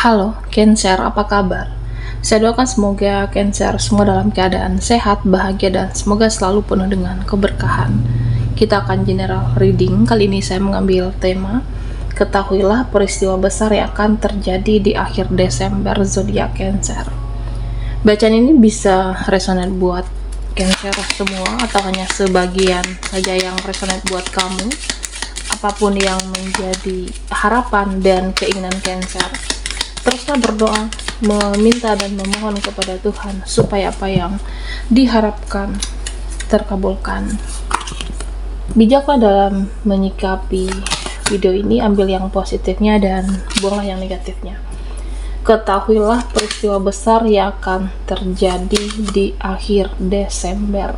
Halo, Cancer, apa kabar? Saya doakan semoga Cancer semua dalam keadaan sehat, bahagia, dan semoga selalu penuh dengan keberkahan. Kita akan general reading. Kali ini saya mengambil tema ketahuilah peristiwa besar yang akan terjadi di akhir Desember zodiak Cancer. Bacaan ini bisa resonan buat Cancer semua atau hanya sebagian saja yang resonan buat kamu. Apapun yang menjadi harapan dan keinginan Cancer, teruslah berdoa, meminta dan memohon kepada Tuhan supaya apa yang diharapkan terkabulkan. Bijaklah dalam menyikapi video ini, ambil yang positifnya dan buanglah yang negatifnya. Ketahuilah peristiwa besar yang akan terjadi di akhir Desember.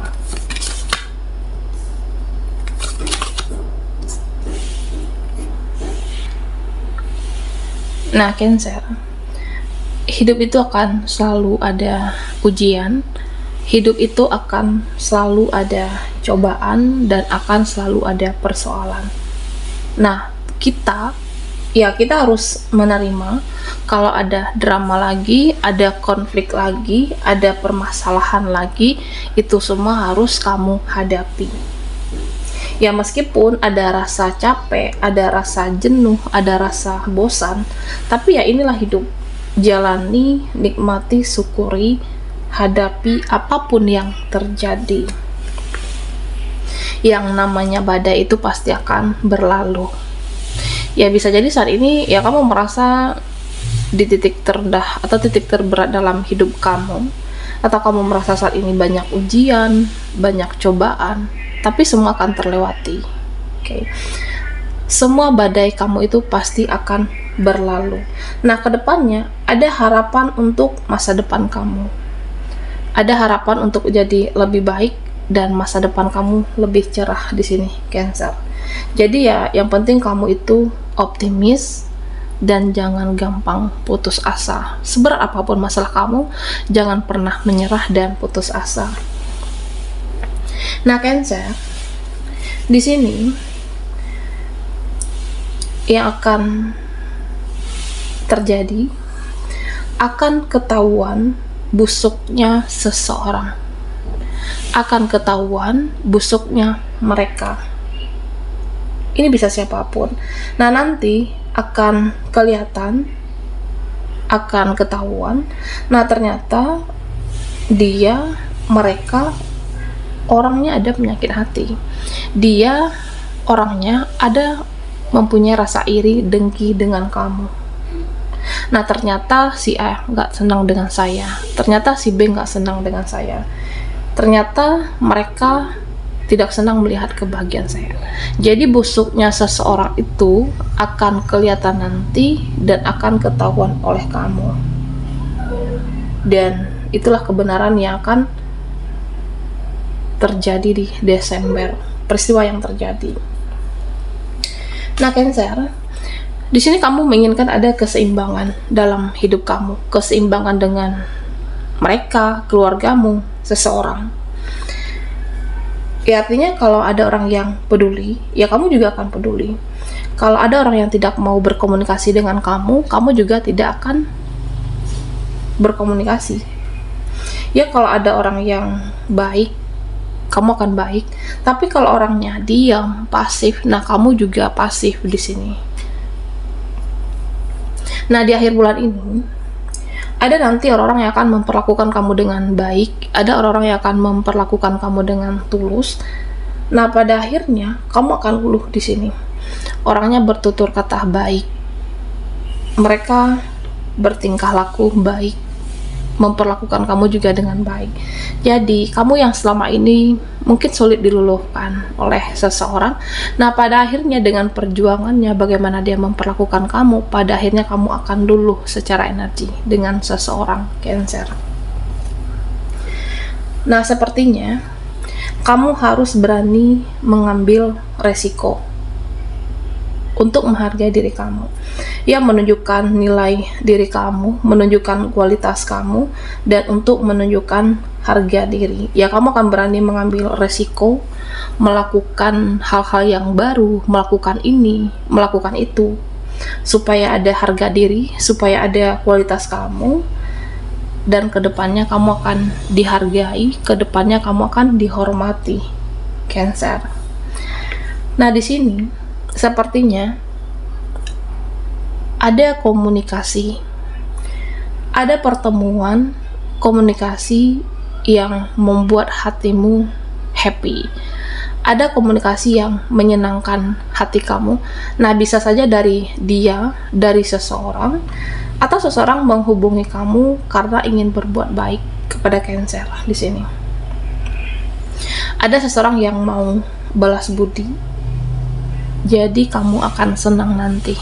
Nah, Cancer, hidup itu akan selalu ada ujian, hidup itu akan selalu ada cobaan, dan akan selalu ada persoalan. Nah, kita harus menerima kalau ada drama lagi, ada konflik lagi, ada permasalahan lagi, itu semua harus kamu hadapi. Ya, meskipun ada rasa capek, ada rasa jenuh, ada rasa bosan, tapi ya inilah hidup. Jalani, nikmati, syukuri, hadapi apapun yang terjadi. Yang namanya badai itu pasti akan berlalu. Ya, bisa jadi saat ini ya kamu merasa di titik terendah atau titik terberat dalam hidup kamu, atau kamu merasa saat ini banyak ujian, banyak cobaan, tapi semua akan terlewati. Oke. Semua badai kamu itu pasti akan berlalu. Nah, kedepannya ada harapan untuk masa depan kamu. Ada harapan untuk jadi lebih baik dan masa depan kamu lebih cerah di sini, Cancer. Jadi ya, yang penting kamu itu optimis dan jangan gampang putus asa. Seberat apapun masalah kamu, jangan pernah menyerah dan putus asa. Nah, Cancer, di sini yang akan terjadi, akan ketahuan busuknya seseorang, akan ketahuan busuknya mereka. Ini bisa siapapun. Nah, nanti akan kelihatan, akan ketahuan. Nah, ternyata mereka orangnya ada penyakit hati. Dia orangnya ada mempunyai rasa iri, dengki dengan kamu. Nah, ternyata si A nggak senang dengan saya, ternyata si B nggak senang dengan saya, ternyata mereka tidak senang melihat kebahagiaan saya. Jadi busuknya seseorang itu akan kelihatan nanti dan akan ketahuan oleh kamu. Dan itulah kebenaran yang akan terjadi di Desember, peristiwa yang terjadi. Nah, Cancer, di sini kamu menginginkan ada keseimbangan dalam hidup kamu, keseimbangan dengan mereka, keluargamu, seseorang. Ya, artinya kalau ada orang yang peduli, ya kamu juga akan peduli. Kalau ada orang yang tidak mau berkomunikasi dengan kamu, kamu juga tidak akan berkomunikasi. Ya, kalau ada orang yang baik, kamu akan baik. Tapi kalau orangnya diam, pasif, nah kamu juga pasif di sini. Nah, di akhir bulan ini ada nanti orang-orang yang akan memperlakukan kamu dengan baik, ada orang-orang yang akan memperlakukan kamu dengan tulus. Nah, pada akhirnya kamu akan luluh di sini. Orangnya bertutur kata baik, mereka bertingkah laku baik, memperlakukan kamu juga dengan baik. Jadi kamu yang selama ini mungkin sulit diluluhkan oleh seseorang, nah pada akhirnya dengan perjuangannya bagaimana dia memperlakukan kamu, pada akhirnya kamu akan luluh secara energi dengan seseorang, Cancer. Nah, sepertinya kamu harus berani mengambil resiko untuk menghargai diri kamu, ya, menunjukkan nilai diri kamu, menunjukkan kualitas kamu, dan untuk menunjukkan harga diri. Ya, kamu akan berani mengambil resiko, melakukan hal-hal yang baru, melakukan ini, melakukan itu. supaya ada harga diri, supaya ada kualitas kamu, dan kedepannya kamu akan dihargai, kedepannya kamu akan dihormati, Cancer. Nah, di sini sepertinya ada komunikasi, ada pertemuan komunikasi yang membuat hatimu happy. Ada komunikasi yang menyenangkan hati kamu. Nah, bisa saja dari dia, dari seseorang, atau seseorang menghubungi kamu karena ingin berbuat baik kepada Cancer di sini. Ada seseorang yang mau balas budi, jadi kamu akan senang nanti,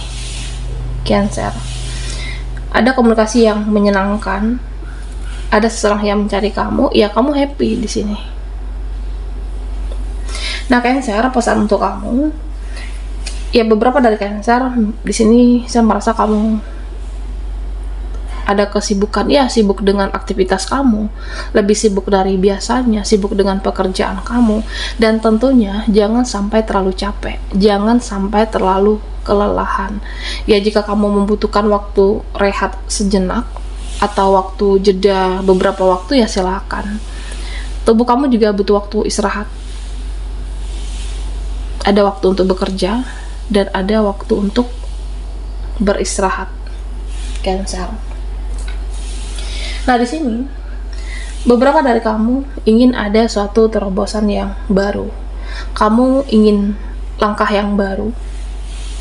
Cancer. Ada komunikasi yang menyenangkan, ada seseorang yang mencari kamu, ya kamu happy di sini. Nah, Cancer, pesan untuk kamu, ya beberapa dari Cancer di sini saya merasa kamu ada kesibukan, ya sibuk dengan aktivitas kamu, lebih sibuk dari biasanya, sibuk dengan pekerjaan kamu, dan tentunya jangan sampai terlalu capek, jangan sampai terlalu kelelahan. Ya, jika kamu membutuhkan waktu rehat sejenak atau waktu jeda beberapa waktu, ya silakan. Tubuh kamu juga butuh waktu istirahat. Ada waktu untuk bekerja dan ada waktu untuk beristirahat, Cancer. Nah, di sini beberapa dari kamu ingin ada suatu terobosan yang baru. Kamu ingin langkah yang baru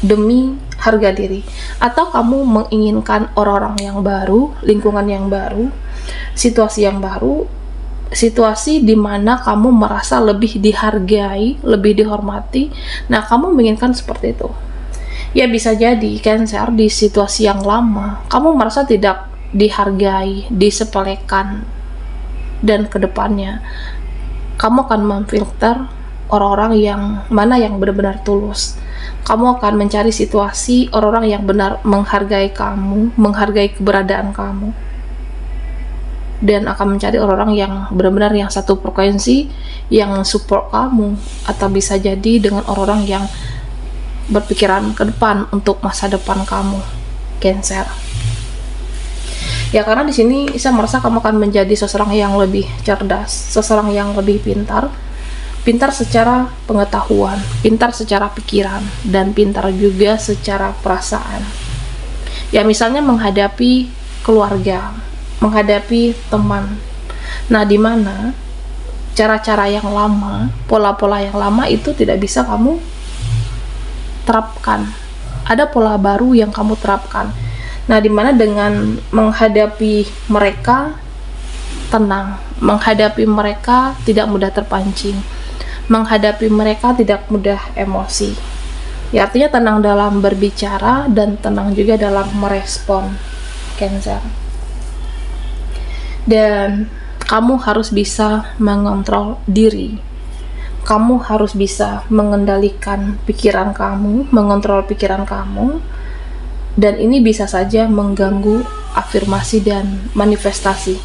demi harga diri, atau kamu menginginkan orang-orang yang baru, lingkungan yang baru, situasi yang baru, situasi di mana kamu merasa lebih dihargai, lebih dihormati. Nah, kamu menginginkan seperti itu. Ya, bisa jadi Cancer di situasi yang lama kamu merasa tidak dihargai, disepelekan, dan kedepannya kamu akan memfilter orang-orang yang mana yang benar-benar tulus. Kamu akan mencari situasi orang-orang yang benar menghargai kamu, menghargai keberadaan kamu, dan akan mencari orang-orang yang benar-benar yang satu frekuensi, yang support kamu, atau bisa jadi dengan orang-orang yang berpikiran ke depan untuk masa depan kamu, Cancer. Ya, karena di sini saya merasa kamu akan menjadi seseorang yang lebih cerdas, seseorang yang lebih pintar secara pengetahuan, pintar secara pikiran, dan pintar juga secara perasaan. Ya, misalnya menghadapi keluarga, menghadapi teman. Nah, di mana cara-cara yang lama, pola-pola yang lama itu tidak bisa kamu terapkan. Ada pola baru yang kamu terapkan. Nah, di mana dengan menghadapi mereka tenang, menghadapi mereka tidak mudah terpancing, menghadapi mereka tidak mudah emosi. Ya, artinya tenang dalam berbicara dan tenang juga dalam merespon, Cancer. Dan kamu harus bisa mengontrol diri. Kamu harus bisa mengendalikan pikiran kamu, mengontrol pikiran kamu, dan ini bisa saja mengganggu afirmasi dan manifestasi.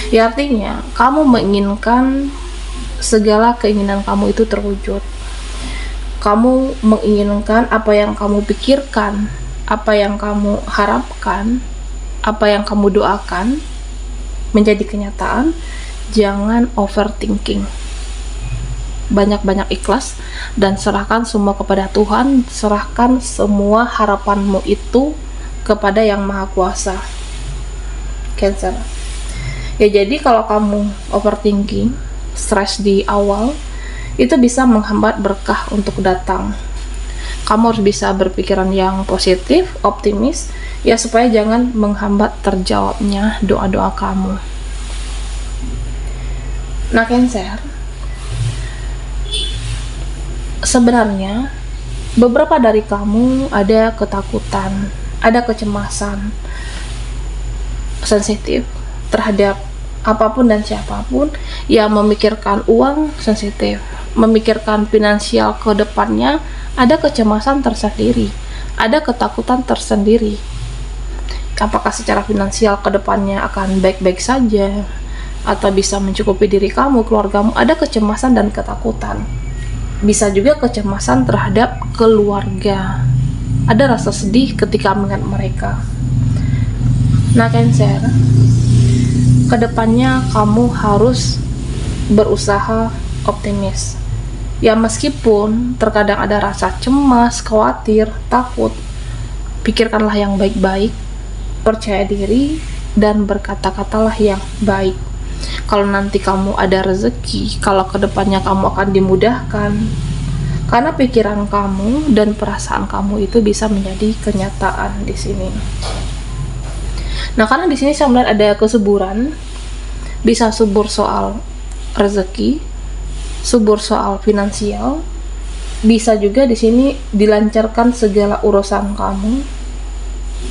Ya, artinya kamu menginginkan segala keinginan kamu itu terwujud. Kamu menginginkan apa yang kamu pikirkan, apa yang kamu harapkan, apa yang kamu doakan menjadi kenyataan. Jangan overthinking. Banyak-banyak ikhlas dan serahkan semua kepada Tuhan. Serahkan semua harapanmu itu kepada Yang Maha Kuasa, Cancer. Ya, jadi kalau kamu overthinking, stres di awal, itu bisa menghambat berkah untuk datang. Kamu harus bisa berpikiran yang positif, optimis, ya, supaya jangan menghambat terjawabnya doa-doa kamu. Nah, Cancer, sebenarnya beberapa dari kamu ada ketakutan, ada kecemasan, sensitif terhadap apapun dan siapapun, yang memikirkan uang, sensitif, memikirkan finansial ke depannya, ada kecemasan tersendiri, ada ketakutan tersendiri. Apakah secara finansial ke depannya akan baik-baik saja, atau bisa mencukupi diri kamu, keluargamu? Ada kecemasan dan ketakutan. Bisa juga kecemasan terhadap keluarga, ada rasa sedih ketika mengingat mereka. Nah, Cancer, kedepannya kamu harus berusaha optimis. Ya, meskipun terkadang ada rasa cemas, khawatir, takut, pikirkanlah yang baik-baik, percaya diri, dan berkata-katalah yang baik. Kalau nanti kamu ada rezeki, kalau kedepannya kamu akan dimudahkan, karena pikiran kamu dan perasaan kamu itu bisa menjadi kenyataan di sini. Nah, karena di sini saya melihat ada kesuburan, bisa subur soal rezeki, subur soal finansial, bisa juga di sini dilancarkan segala urusan kamu,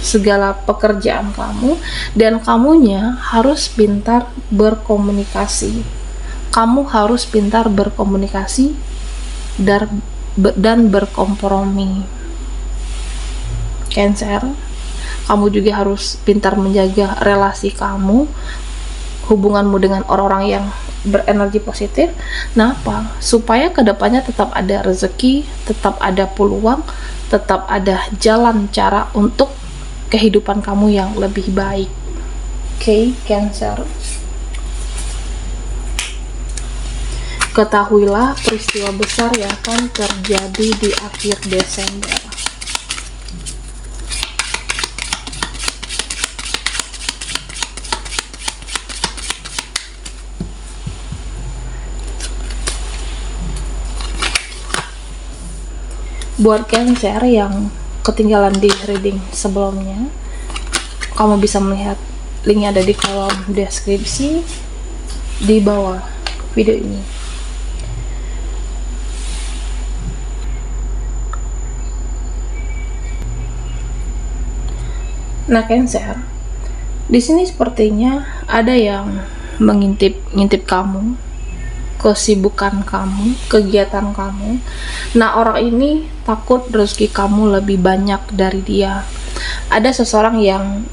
segala pekerjaan kamu, dan kamunya harus pintar berkomunikasi. Kamu harus pintar berkomunikasi dan berkompromi. Cancer, kamu juga harus pintar menjaga relasi kamu, hubunganmu dengan orang-orang yang berenergi positif. Nah, apa? Supaya kedepannya tetap ada rezeki, tetap ada peluang, tetap ada jalan cara untuk kehidupan kamu yang lebih baik. Oke, Cancer. Ketahuilah peristiwa besar yang akan terjadi di akhir Desember. Buat Cancer yang ketinggalan di reading sebelumnya, kamu bisa melihat linknya ada di kolom deskripsi di bawah video ini. Nah, Cancer, di sini sepertinya ada yang mengintip kamu, kesibukan kamu, kegiatan kamu. Nah, orang ini takut rezeki kamu lebih banyak dari dia. Ada seseorang yang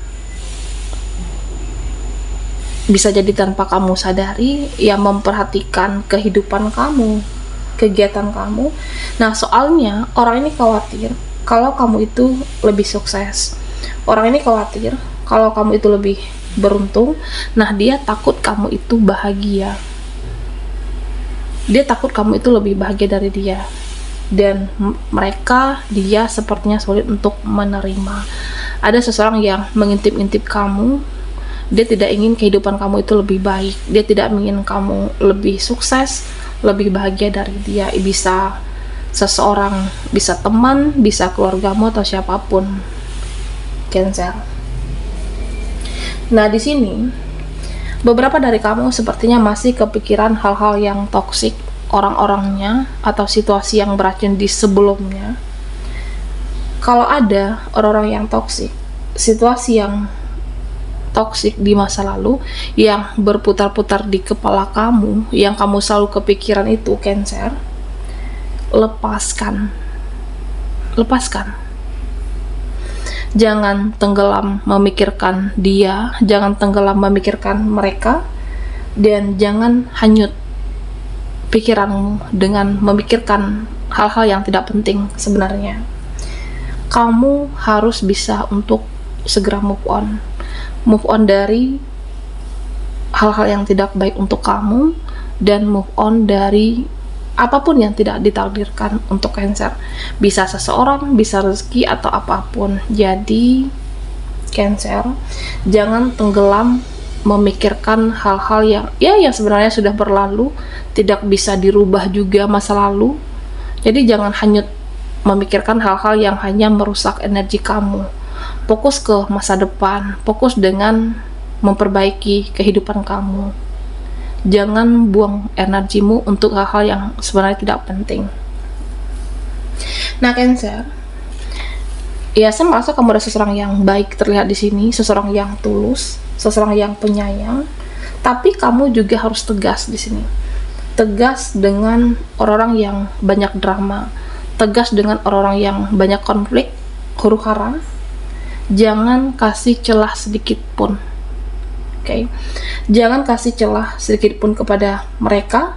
bisa jadi tanpa kamu sadari yang memperhatikan kehidupan kamu, kegiatan kamu. Nah, soalnya orang ini khawatir kalau kamu itu lebih sukses. Orang ini khawatir kalau kamu itu lebih beruntung. Nah, dia takut kamu itu bahagia. Dia takut kamu itu lebih bahagia dari dia, dan dia sepertinya sulit untuk menerima. Ada seseorang yang mengintip-intip kamu. Dia tidak ingin kehidupan kamu itu lebih baik. Dia tidak ingin kamu lebih sukses, lebih bahagia dari dia. Bisa seseorang, bisa teman, bisa keluargamu atau siapapun, Cancer. Nah, di sini beberapa dari kamu sepertinya masih kepikiran hal-hal yang toksik, orang-orangnya atau situasi yang beracun di sebelumnya. Kalau ada orang-orang yang toksik, situasi yang toksik di masa lalu yang berputar-putar di kepala kamu, yang kamu selalu kepikiran itu, Cancer, lepaskan. Jangan tenggelam memikirkan dia, jangan tenggelam memikirkan mereka, dan jangan hanyut pikiranmu dengan memikirkan hal-hal yang tidak penting. Sebenarnya kamu harus bisa untuk segera move on dari hal-hal yang tidak baik untuk kamu, dan move on dari apapun yang tidak ditakdirkan untuk Cancer. Bisa seseorang, bisa rezeki, atau apapun. Jadi Cancer, jangan tenggelam memikirkan hal-hal yang sebenarnya sudah berlalu, tidak bisa dirubah juga masa lalu. Jadi jangan hanyut memikirkan hal-hal yang hanya merusak energi kamu. Fokus ke masa depan, fokus dengan memperbaiki kehidupan kamu. Jangan buang energimu untuk hal-hal yang sebenarnya tidak penting. Nah, Cancer, ya, saya merasa kamu ada seseorang yang baik terlihat di sini, seseorang yang tulus, seseorang yang penyayang. Tapi kamu juga harus tegas di sini. Tegas dengan orang-orang yang banyak drama, tegas dengan orang-orang yang banyak konflik, huru-hara. Jangan kasih celah sedikit pun. Oke, jangan kasih celah sedikit pun kepada mereka.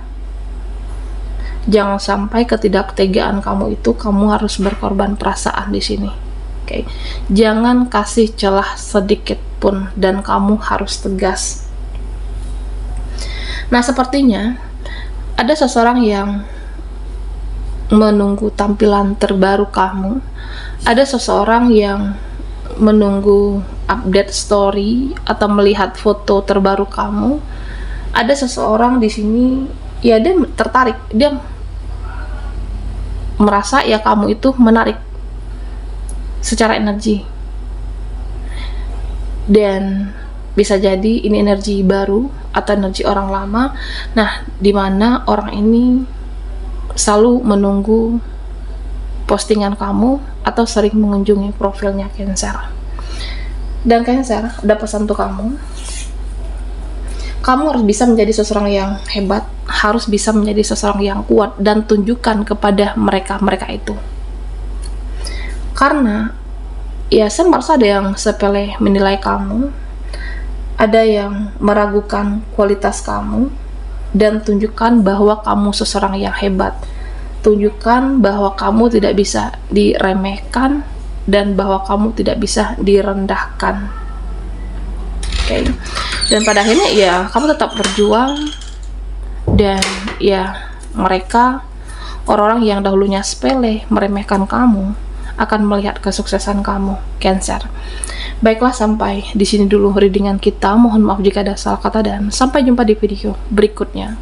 Jangan sampai ketidaktegaan kamu itu kamu harus berkorban perasaan di sini. Oke, jangan kasih celah sedikit pun dan kamu harus tegas. Nah, sepertinya ada seseorang yang menunggu tampilan terbaru kamu. Ada seseorang yang menunggu update story atau melihat foto terbaru kamu. Ada seseorang di sini, ya dia tertarik, dia merasa ya kamu itu menarik secara energi, dan bisa jadi ini energi baru atau energi orang lama. Nah, dimana orang ini selalu menunggu postingan kamu atau sering mengunjungi profilnya Cancer. Dan Cancer, ada pesan untuk kamu. Kamu harus bisa menjadi seseorang yang hebat, harus bisa menjadi seseorang yang kuat, dan tunjukkan kepada mereka itu. Karena ya saya merasa ada yang sepele menilai kamu, ada yang meragukan kualitas kamu, dan tunjukkan bahwa kamu seseorang yang hebat. Tunjukkan bahwa kamu tidak bisa diremehkan dan bahwa kamu tidak bisa direndahkan. Oke. Dan pada akhirnya ya kamu tetap berjuang, dan ya mereka, orang-orang yang dahulunya sepele meremehkan kamu, akan melihat kesuksesan kamu, Cancer. Baiklah, sampai di sini dulu readingan kita. Mohon maaf jika ada salah kata dan sampai jumpa di video berikutnya.